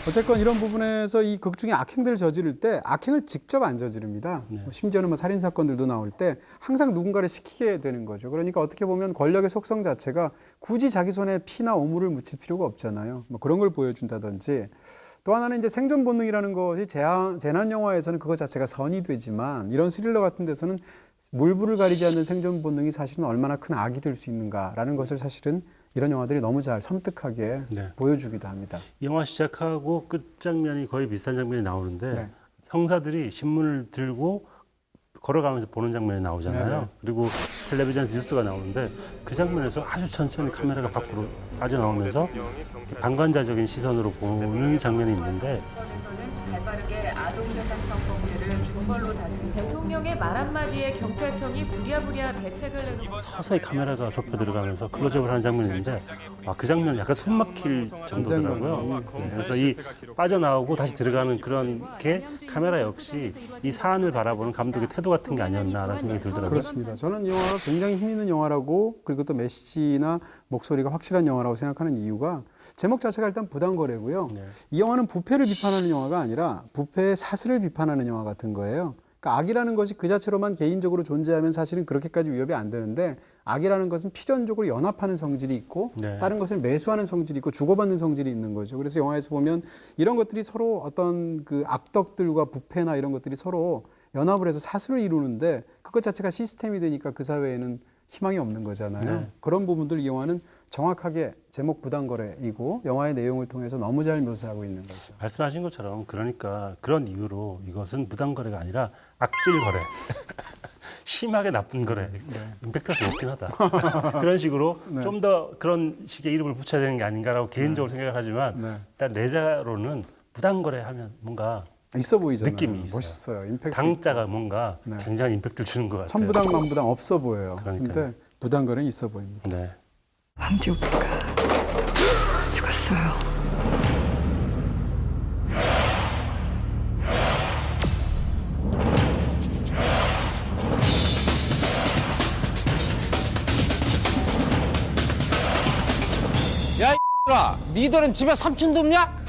어쨌건 이런 부분에서 이 극 중에 악행들을 저지를 때 악행을 직접 안 저지릅니다. 네. 심지어는 뭐 살인 사건들도 나올 때 항상 누군가를 시키게 되는 거죠. 그러니까 어떻게 보면 권력의 속성 자체가 굳이 자기 손에 피나 오물을 묻힐 필요가 없잖아요. 뭐 그런 걸 보여준다든지 또 하나는 이제 생존 본능이라는 것이 재난 영화에서는 그것 자체가 선이 되지만 이런 스릴러 같은 데서는 물불을 가리지 않는 생존 본능이 사실은 얼마나 큰 악이 될 수 있는가라는 것을 사실은 이런 영화들이 너무 잘 섬뜩하게 네. 보여주기도 합니다. 영화 시작하고 끝 장면이 거의 비슷한 장면이 나오는데 네. 형사들이 신문을 들고 걸어가면서 보는 장면이 나오잖아요. 네네. 그리고 텔레비전에서 뉴스가 나오는데 그 장면에서 아주 천천히 카메라가 밖으로 빠져나오면서 이렇게 방관자적인 시선으로 보는 장면이 있는데 발빠르게 아동재산 성범죄를 징벌로 다스리는 대통령의 말 한마디에 경찰청이 부랴부랴 대책을 내놓은 서서히 카메라가 좁혀 들어가면서 클로즈업을 하는 장면이 있는데 그 장면 약간 숨 막힐 정도더라고요. 네, 그래서 이 빠져나오고 다시 들어가는 그런 게 카메라 역시 이 사안을 바라보는 감독의 태도 같은 게 아니었나라는 생각이 들더라고요. 그렇습니다. 저는 이 영화가 굉장히 힘 있는 영화라고 그리고 또 메시지나 목소리가 확실한 영화라고 생각하는 이유가 제목 자체가 일단 부당거래고요. 네. 이 영화는 부패를 비판하는 영화가 아니라 부패의 사슬을 비판하는 영화 같은 거예요. 그러니까 악이라는 것이 그 자체로만 개인적으로 존재하면 사실은 그렇게까지 위협이 안 되는데 악이라는 것은 필연적으로 연합하는 성질이 있고 네. 다른 것을 매수하는 성질이 있고 주고받는 성질이 있는 거죠. 그래서 영화에서 보면 이런 것들이 서로 어떤 그 악덕들과 부패나 이런 것들이 서로 연합을 해서 사슬을 이루는데 그것 자체가 시스템이 되니까 그 사회에는 희망이 없는 거잖아요. 네. 그런 부분들 이 영화는 정확하게 제목 부당거래이고 영화의 내용을 통해서 너무 잘 묘사하고 있는 거죠. 말씀하신 것처럼 그러니까 그런 이유로 이것은 부당거래가 아니라 악질거래. 심하게 나쁜 거래. 임팩트가 좀 높긴 하다. 그런 식으로 네. 좀 더 그런 식의 이름을 붙여야 되는 게 아닌가라고 개인적으로 생각을 하지만 네. 일단 내자로는 부당거래 하면 뭔가 있어 보이잖아요. 느낌이 있어요. 멋있어요. 임팩트. 당자가 뭔가 네. 굉장히 임팩트를 주는 것 같아요. 천부당 만부당 없어 보여요. 그러니까요. 근데 부당거래는 있어 보입니다. 네. 함지 오빠가 죽었어요. 야, 니들은 집에 삼촌도 없냐?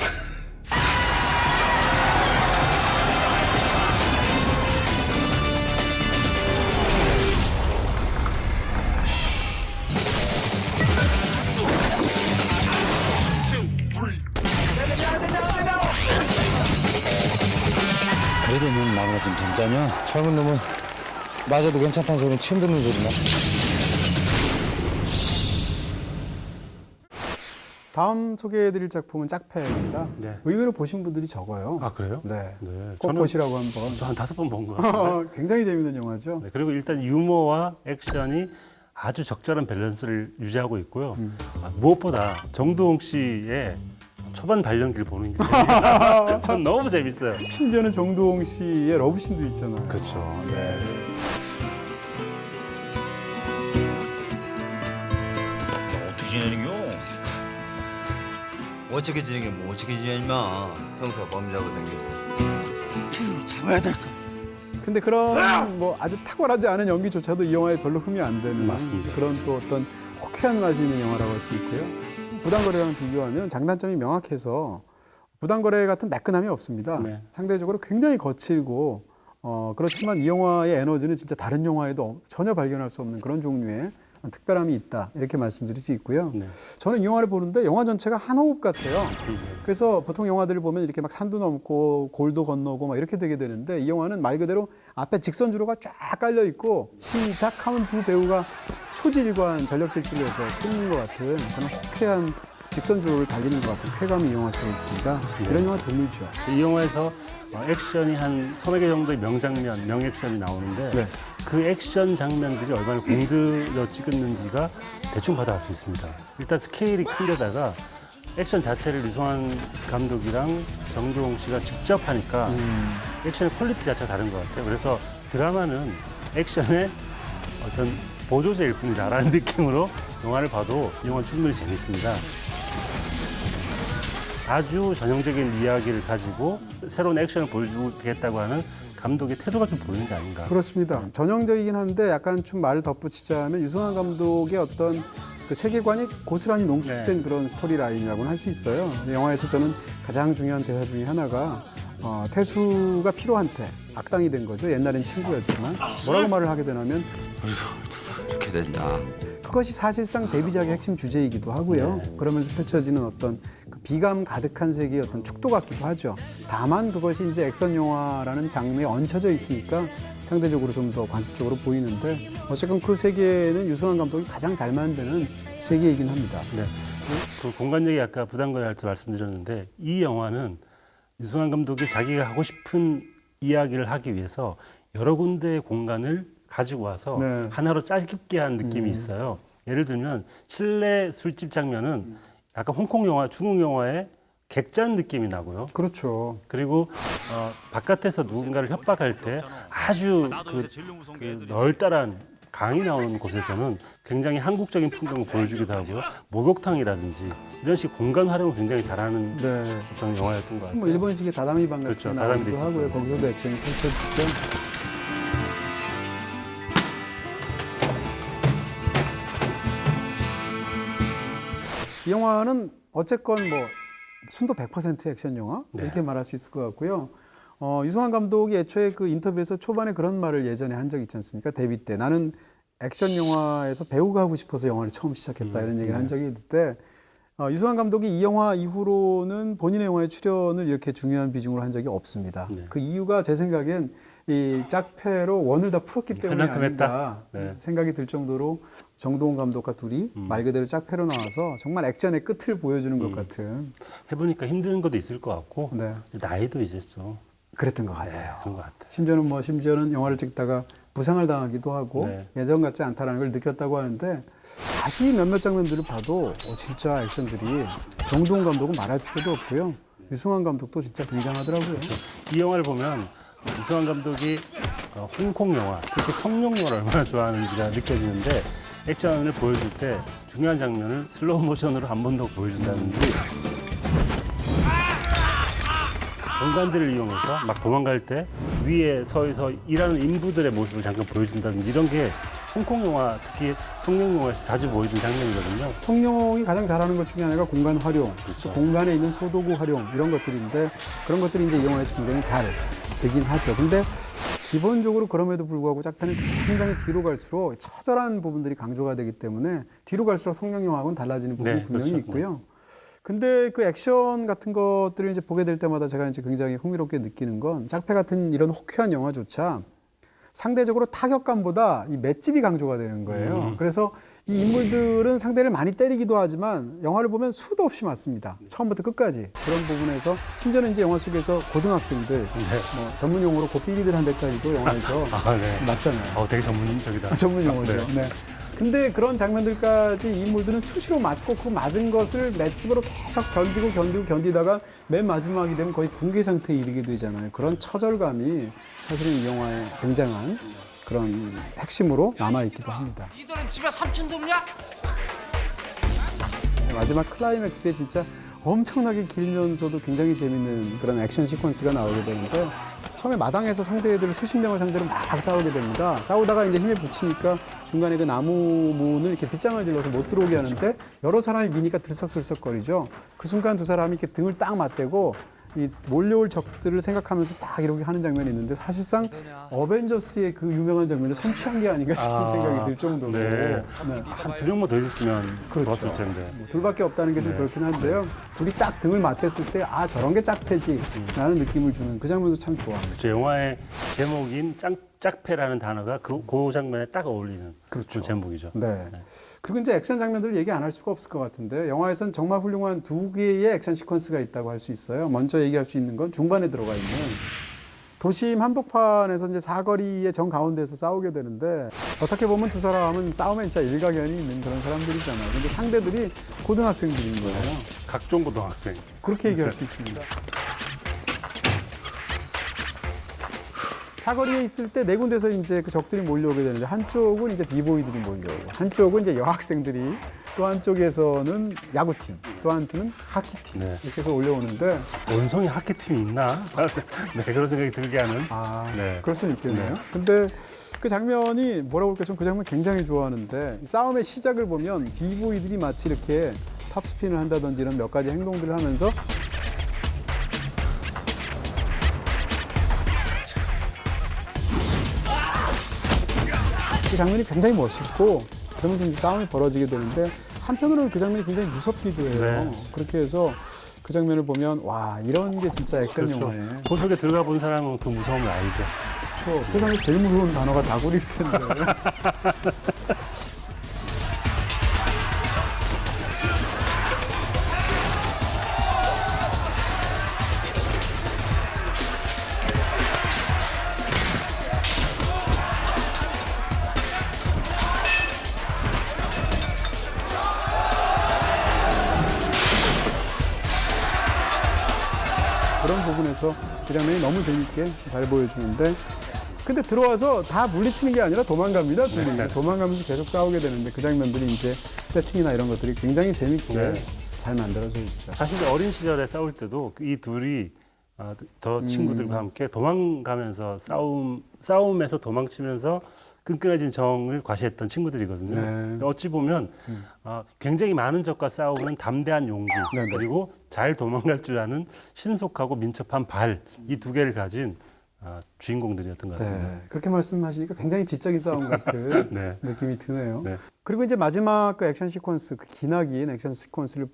그래도 넌 나보다 좀 젊자냐? 젊은 놈은 맞아도 괜찮다는 소리는 처음 듣는 소리네. 다음 소개해드릴 작품은 짝패입니다. 네. 의외로 보신 분들이 적어요. 아 그래요? 네. 네. 꼭 보시라고 한번. 저 한 5번 본 것 같아요. 굉장히 재밌는 영화죠. 네, 그리고 일단 유머와 액션이 아주 적절한 밸런스를 유지하고 있고요. 무엇보다 정두홍 씨의 초반 발연기를 보는 게 전 너무 재밌어요. 심지어는 정두홍 씨의 러브씬도 있잖아요. 그렇죠. 네. 어떻게 지내는겨? 어떻게 지내게 뭐 어떻게 지내 임마. 성사 범죄하고 댕기고. 잡아야 될까? 근데 그런 뭐 아주 탁월하지 않은 연기조차도 이 영화에 별로 흠이 안 되는 맞습니다. 그런 또 어떤 호쾌한 맛이 있는 영화라고 할 수 있고요. 부당거래랑 비교하면 장단점이 명확해서 부당거래 같은 매끈함이 없습니다. 네. 상대적으로 굉장히 거칠고 그렇지만 이 영화의 에너지는 진짜 다른 영화에도 전혀 발견할 수 없는 그런 종류의 특별함이 있다 이렇게 말씀드릴 수 있고요. 네. 저는 이 영화를 보는데 영화 전체가 한 호흡 같아요. 그래서 보통 영화들을 보면 이렇게 막 산도 넘고 골도 건너고 막 이렇게 되게 되는데 이 영화는 말 그대로 앞에 직선주로가 쫙 깔려 있고 시작하면 두 배우가 초질관 전력 질주를 해서 끊는 것 같은 그런 호쾌한 직선주로를 달리는 것 같은 쾌감이 이 영화 속에 있습니다. 이런 영화 드물죠. 이 영화에서 액션이 한 서너 개 정도의 명장면, 명액션이 나오는데 네. 그 액션 장면들이 얼마나 공들여 찍었는지가 대충 받아갈 수 있습니다. 일단 스케일이 큰 데다가 액션 자체를 유성환 감독이랑 정두홍 씨가 직접 하니까 액션의 퀄리티 자체가 다른 것 같아요. 그래서 드라마는 액션의 어떤 보조제일 뿐이다라는 느낌으로 영화를 봐도 이 영화는 충분히 재밌습니다. 아주 전형적인 이야기를 가지고 새로운 액션을 보여주겠다고 하는 감독의 태도가 좀 보이는 게 아닌가. 그렇습니다. 전형적이긴 한데 약간 좀 말을 덧붙이자면 유승환 감독의 어떤 그 세계관이 고스란히 농축된 그런 스토리라인이라고는 할 수 있어요. 영화에서 저는 가장 중요한 대사 중에 하나가 태수가 필요한테 악당이 된 거죠. 옛날엔 친구였지만 뭐라고 말을 하게 되냐면 어이구, 이렇게 됐냐. 그것이 사실상 데뷔작의 핵심 주제이기도 하고요. 그러면서 펼쳐지는 어떤 그 비감 가득한 세계의 어떤 축도 같기도 하죠. 다만 그것이 이제 액션 영화라는 장르에 얹혀져 있으니까 상대적으로 좀 더 관습적으로 보이는데 어쨌든 그 세계는 유승환 감독이 가장 잘 만드는 세계이긴 합니다. 네. 그 공간 얘기 아까 부담거래 할 때 말씀드렸는데 이 영화는 유승환 감독이 자기가 하고 싶은 이야기를 하기 위해서 여러 군데의 공간을 가지고 와서 네. 하나로 짜깁게 한 느낌이 있어요. 예를 들면 실내 술집 장면은 약간 홍콩 영화, 중국 영화의 객잔 느낌이 나고요. 그렇죠. 그리고 바깥에서 누군가를 협박할 때 아주 그 널따란 강이 나오는 곳에서는 굉장히 한국적인 풍경을 보여주기도 하고요. 목욕탕이라든지 이런 식 공간 활용을 굉장히 잘하는 네. 어떤 영화였던 것 같아요. 뭐 일본식의 다다미 방 같은 그렇죠. 거 다다미도 나오기도 하고요. 있었고. 거기서도 액션이 펼쳐지죠. 이 영화는 어쨌건 뭐 순도 100% 액션 영화 네. 이렇게 말할 수 있을 것 같고요. 유승환 감독이 애초에 그 인터뷰에서 초반에 그런 말을 예전에 한 적이 있지 않습니까? 데뷔 때 나는 액션 영화에서 배우가 하고 싶어서 영화를 처음 시작했다 이런 얘기를 한 적이 있는데 유승환 감독이 이 영화 이후로는 본인의 영화에 출연을 이렇게 중요한 비중으로 한 적이 없습니다. 네. 그 이유가 제 생각엔 이 짝패로 원을 다 풀었기 때문에 그만큼 아닌가 했다. 네. 생각이 들 정도로 정동원 감독과 둘이 말 그대로 짝패로 나와서 정말 액션의 끝을 보여주는 것 같은 해보니까 힘든 것도 있을 것 같고 네. 나이도 이제 좀 그랬던 것 같아요. 그런 것 같아요. 심지어는 영화를 찍다가 부상을 당하기도 하고 네. 예전 같지 않다는 걸 느꼈다고 하는데 다시 몇몇 장면들을 봐도 진짜 액션들이 정동원 감독은 말할 필요도 없고요. 유승환 감독도 진짜 굉장하더라고요. 이 영화를 보면 유승환 감독이 홍콩 영화, 특히 성룡 영화를 얼마나 좋아하는지가 느껴지는데 액션을 보여줄 때 중요한 장면을 슬로우 모션으로 한 번 더 보여준다든지 공간들을 이용해서 막 도망갈 때 위에 서서 일하는 인부들의 모습을 잠깐 보여준다든지 이런 게 홍콩 영화, 특히 성룡 영화에서 자주 보여준 장면이거든요. 성룡이 가장 잘하는 것 중에 하나가 공간 활용, 그렇죠. 공간에 있는 소도구 활용 이런 것들인데 그런 것들이 이제 이 영화에서 굉장히 잘 되긴 하죠. 근데 기본적으로 그럼에도 불구하고 짝패는 굉장히 뒤로 갈수록 처절한 부분들이 강조가 되기 때문에 뒤로 갈수록 성룡 영화하고는 달라지는 부분이 네, 분명히 그렇죠. 있고요. 근데 그 액션 같은 것들을 이제 보게 될 때마다 제가 이제 굉장히 흥미롭게 느끼는 건 짝패 같은 이런 호쾌한 영화조차 상대적으로 타격감보다 이 맷집이 강조가 되는 거예요. 그래서 이 인물들은 상대를 많이 때리기도 하지만 영화를 보면 수도 없이 맞습니다. 처음부터 끝까지. 그런 부분에서 심지어는 이제 영화 속에서 고등학생들, 뭐 전문 용어로 고삐리들 한 대까지도 영화에서 네. 맞잖아요. 되게 전문적이다. 전문 용어죠. 네. 근데 그런 장면들까지 이 인물들은 수시로 맞고 그 맞은 것을 맷집으로 계속 견디다가 맨 마지막이 되면 거의 붕괴 상태에 이르게 되잖아요. 그런 처절감이 사실은 이 영화의 굉장한 그런 핵심으로 남아있기도 합니다. 니들은 집에 삼촌도 없냐? 마지막 클라이맥스에 진짜 엄청나게 길면서도 굉장히 재밌는 그런 액션 시퀀스가 나오게 되는데 처음에 마당에서 상대들을 수십 명을 상대로 막 싸우게 됩니다. 싸우다가 이제 힘에 붙이니까 중간에 그 나무 문을 이렇게 빗장을 질러서 못 들어오게 하는데 여러 사람이 미니까 들썩들썩거리죠. 그 순간 두 사람이 이렇게 등을 딱 맞대고 이 몰려올 적들을 생각하면서 딱 이렇게 하는 장면이 있는데 사실상 어벤져스의 그 유명한 장면을 선취한 게 아닌가 싶은 생각이 들 정도로 네. 한 두 명만 더 있었으면 좋았을 텐데. 뭐 둘밖에 없다는 게 좀 그렇긴 한데요. 둘이 딱 등을 맞댔을 때 아 저런 게 짝패지 라는 느낌을 주는 그 장면도 참 좋아합니다. 저 영화의 제목인 짝패라는 단어가 그 장면에 딱 어울리는 그런 제목이죠. 네. 그리고 이제 액션 장면들을 얘기 안 할 수가 없을 것 같은데 영화에선 정말 훌륭한 두 개의 액션 시퀀스가 있다고 할 수 있어요. 먼저 얘기할 수 있는 건 중반에 들어가 있는 도심 한복판에서 이제 사거리의 정 가운데에서 싸우게 되는데 어떻게 보면 두 사람은 싸움에 진짜 일가견이 있는 그런 사람들이잖아요. 근데 상대들이 고등학생들인 거예요. 각종 고등학생. 그렇게 얘기할 수 있습니다. 사거리에 있을 때 네 군데서 이제 그 적들이 몰려오게 되는데 한쪽은 이제 비보이들이 몰려오고 한쪽은 이제 여학생들이 또 한쪽에서는 야구팀 또 한쪽은 하키팀 네. 이렇게 해서 올려오는데 원성이 하키팀이 있나? 네, 그런 생각이 들게 하는. 네. 그럴 수는 있겠네요. 근데 그 장면이 뭐라고 할까 좀 그 장면 굉장히 좋아하는데 싸움의 시작을 보면 비보이들이 마치 이렇게 탑스핀을 한다든지 이런 몇 가지 행동들을 하면서 그 장면이 굉장히 멋있고 그러면서 이제 싸움이 벌어지게 되는데 한편으로는 그 장면이 굉장히 무섭기도 해요. 네. 그렇게 해서 그 장면을 보면 와 이런 게 진짜 액션 그렇죠. 영화예요. 그 속에 들어가 본 사람은 그 무서움을 알죠. 그렇죠. 세상에 제일 무서운 단어가 다구리일 텐데. 부분에서 그 장면이 너무 재밌게 잘 보여주는데 근데 들어와서 다 물리치는 게 아니라 도망갑니다. 둘이. 도망가면서 계속 싸우게 되는데 그 장면들이 이제 세팅이나 이런 것들이 굉장히 재밌게 잘 만들어져 있죠. 사실 어린 시절에 싸울 때도 이 둘이 더 친구들과 함께 도망가면서 싸움에서 도망치면서 끈끈해진 정을 과시했던 친구들이거든요. 네. 어찌 보면 굉장히 많은 적과 싸우는 담대한 용기 네, 네. 그리고 잘 도망갈 줄 아는 신속하고 민첩한 발 이 두 개를 가진 주인공들이었던 것 같습니다. 네. 그렇게 말씀하시니까 굉장히 지적인 싸움 같은 네. 느낌이 드네요. 네. 그리고 이제 마지막 그 액션 시퀀스, 그 기나긴 액션 시퀀스를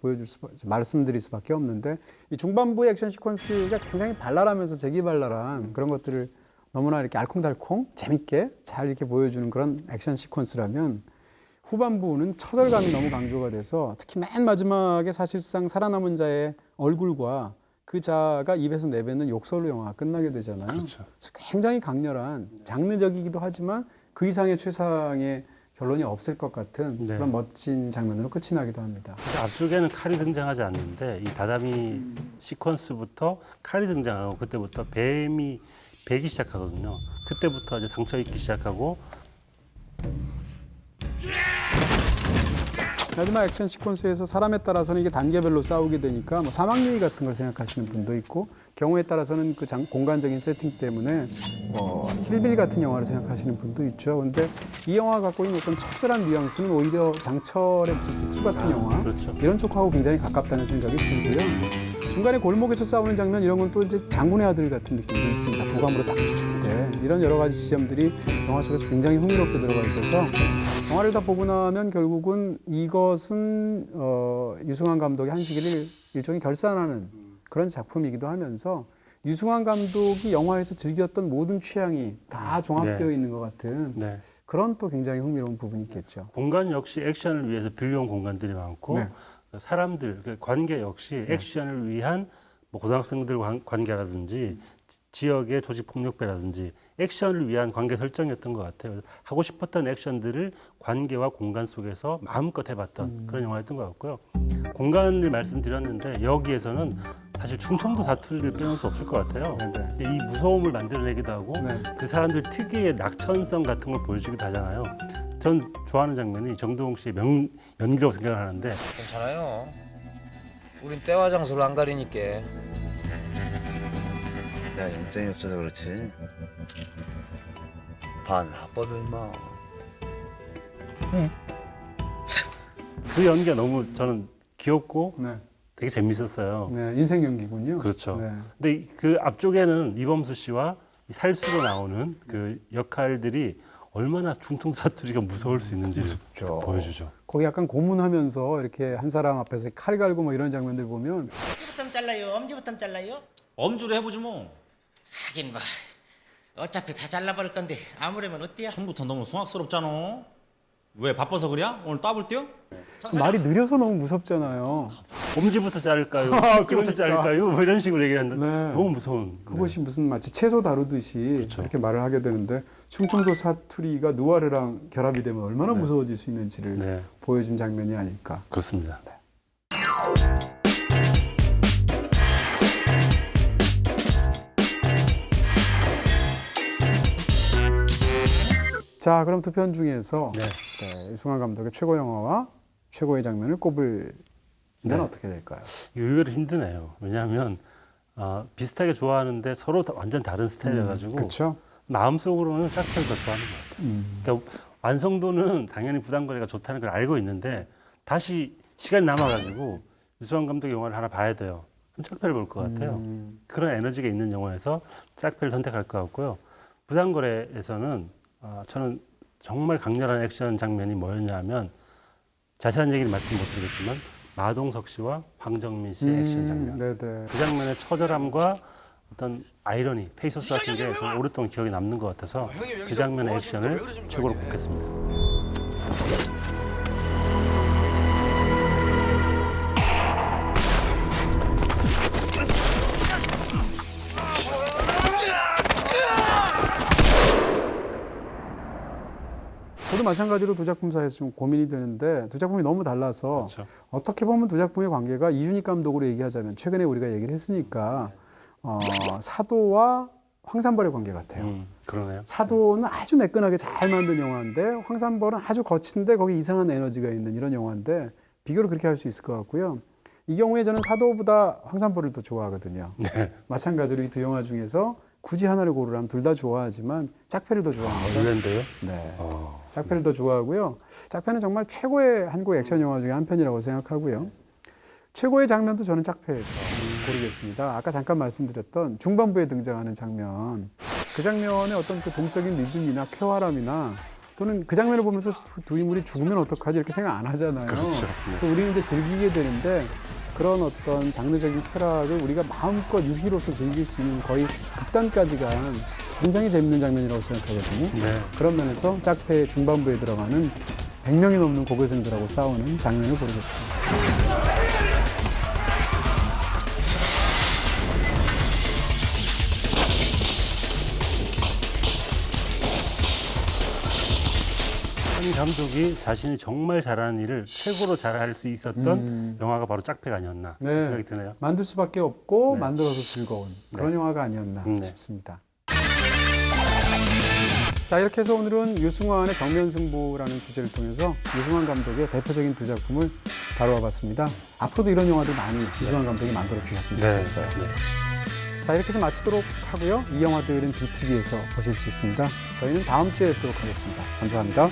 말씀드릴 수밖에 없는데 이 중반부의 액션 시퀀스가 굉장히 발랄하면서 재기발랄한 그런 것들을 너무나 이렇게 알콩달콩 재밌게 잘 이렇게 보여주는 그런 액션 시퀀스라면 후반부는 처절감이 너무 강조가 돼서 특히 맨 마지막에 사실상 살아남은 자의 얼굴과 그 자가 입에서 내뱉는 욕설로 영화가 끝나게 되잖아요. 그렇죠. 그래서 굉장히 강렬한 장르적이기도 하지만 그 이상의 최상의 결론이 없을 것 같은 네. 그런 멋진 장면으로 끝이 나기도 합니다. 그래서 앞쪽에는 칼이 등장하지 않는데 이 다다미 시퀀스부터 칼이 등장하고 그때부터 뱀이 배기 시작하거든요. 그때부터 이제 상처 입기 시작하고 마지막 액션 시퀀스에서 사람에 따라서는 이게 단계별로 싸우게 되니까 뭐 사막유의 같은 걸 생각하시는 분도 있고 경우에 따라서는 그 공간적인 세팅 때문에 힐빌 같은 영화를 생각하시는 분도 있죠. 근데 이 영화가 갖고 있는 어떤 처절한 뉘앙스는 오히려 장철의 무슨 복수 같은 영화 그렇죠. 이런 쪽하고 굉장히 가깝다는 생각이 들고요. 중간에 골목에서 싸우는 장면 이런 건 또 이제 장군의 아들 같은 느낌도 있습니다. 부감으로 딱 비출 때 이런 여러 가지 지점들이 영화 속에서 굉장히 흥미롭게 들어가 있어서 영화를 다 보고 나면 결국은 이것은 유승환 감독의 한 시기를 일종의 결산하는 그런 작품이기도 하면서 유승환 감독이 영화에서 즐겼던 모든 취향이 다 종합되어 있는 것 같은 그런 또 굉장히 흥미로운 부분이 있겠죠. 공간 역시 액션을 위해서 빌려온 공간들이 많고 사람들, 그 관계 역시 액션을 위한 뭐 고등학생들 관계라든지 지역의 조직 폭력배라든지 액션을 위한 관계 설정이었던 것 같아요. 하고 싶었던 액션들을 관계와 공간 속에서 마음껏 해봤던 그런 영화였던 것 같고요. 공간을 말씀드렸는데 여기에서는 사실 충청도 사투리를 빼놓을 수 없을 것 같아요. 이 무서움을 만들어내기도 하고 그 사람들 특유의 낙천성 같은 걸 보여주기도 하잖아요. 전 좋아하는 장면이 정동욱 씨의 연기라고 생각을 하는데 괜찮아요. 우린 때와 장소를 안 가리니까. 야, 영장이 없어서 그렇지. 반합법이 임마. 그 연기가 너무 저는 귀엽고 되게 재밌었어요. 네, 인생 연기군요. 그렇죠. 네. 근데 그 앞쪽에는 이범수 씨와 살수로 나오는 그 역할들이 얼마나 충청 사투리가 무서울 수 있는지를 보여주죠. 거기 약간 고문하면서 이렇게 한 사람 앞에서 칼 갈고 뭐 이런 장면들 보면 엄지부터 잘라요. 엄지부터 잘라요. 엄주로 해보지 뭐. 하긴 뭐 어차피 다 잘라버릴 건데 아무래면 어때요? 처음부터 너무 숭악스럽잖아. 왜 바빠서 그래? 오늘 따블 뛰어? 말이 느려서 너무 무섭잖아요. 엄지부터 자를까요? 어깨부터 자를까요? 뭐 이런 식으로 얘기하는데 너무 무서운. 그것이 무슨 마치 채소 다루듯이 이렇게 말을 하게 되는데 충청도 사투리가 누아르랑 결합이 되면 얼마나 무서워질 수 있는지를 보여준 장면이 아닐까. 그렇습니다. 자, 그럼 두 편 중에서 유승환 감독의 최고 영화와 최고의 장면을 꼽으면 어떻게 될까요? 의외로 힘드네요. 왜냐하면 비슷하게 좋아하는데 서로 완전 다른 스타일이어가지고 그렇죠? 마음속으로는 짝패를 더 좋아하는 것 같아요. 그러니까 완성도는 당연히 부담거리가 좋다는 걸 알고 있는데 다시 시간이 남아가지고 유승환 감독의 영화를 하나 봐야 돼요. 그럼 짝패를 볼 것 같아요. 그런 에너지가 있는 영화에서 짝패를 선택할 것 같고요. 부산거래에서는 저는 정말 강렬한 액션 장면이 뭐였냐 하면 자세한 얘기를 말씀 못 드리겠지만 마동석 씨와 황정민 씨의 액션 장면. 그 장면의 처절함과 어떤 아이러니, 페이소스 같은 게 좀 오랫동안 기억에 남는 것 같아서 그 장면의 액션을 최고로 꼽겠습니다. 저도 마찬가지로 두 작품 사이에서 좀 고민이 되는데 두 작품이 너무 달라서 어떻게 보면 두 작품의 관계가 이준익 감독으로 얘기하자면 최근에 우리가 얘기를 했으니까 사도와 황산벌의 관계 같아요. 그러네요. 사도는 아주 매끈하게 잘 만든 영화인데 황산벌은 아주 거친데 거기 이상한 에너지가 있는 이런 영화인데 비교를 그렇게 할 수 있을 것 같고요. 이 경우에 저는 사도보다 황산벌을 더 좋아하거든요. 네. 마찬가지로 이 두 영화 중에서 굳이 하나를 고르라면 둘 다 좋아하지만 짝패를 더 좋아합니다. 의외인데요? 네. 짝패를 더 좋아하고요. 짝패는 정말 최고의 한국 액션 영화 중에 한 편이라고 생각하고요. 최고의 장면도 저는 짝패에서 고르겠습니다. 아까 잠깐 말씀드렸던 중반부에 등장하는 장면, 그 장면의 어떤 그 동적인 리듬이나 쾌활함이나 또는 그 장면을 보면서 두 인물이 죽으면 어떡하지 이렇게 생각 안 하잖아요. 그렇죠. 네. 우리는 이제 즐기게 되는데 그런 어떤 장르적인 쾌락을 우리가 마음껏 유희로서 즐길 수 있는 거의 극단까지 간 굉장히 재밌는 장면이라고 생각하거든요. 네. 그런 면에서 짝패 중반부에 들어가는 100명이 넘는 고교생들하고 싸우는 장면을 고르겠습니다. 한 감독이 자신이 정말 잘하는 일을 최고로 잘할 수 있었던 영화가 바로 짝패가 아니었나 생각이 드네요. 만들 수밖에 없고 네. 만들어서 즐거운 그런 영화가 아니었나 싶습니다. 자, 이렇게 해서 오늘은 유승환의 정면승부라는 주제를 통해서 유승환 감독의 대표적인 두 작품을 다루어 봤습니다. 앞으로도 이런 영화들 많이 유승환 감독이 만들어 주셨으면 좋겠어요. 자, 이렇게 해서 마치도록 하고요. 이 영화들은 BTV에서 보실 수 있습니다. 저희는 다음 주에 뵙도록 하겠습니다. 감사합니다.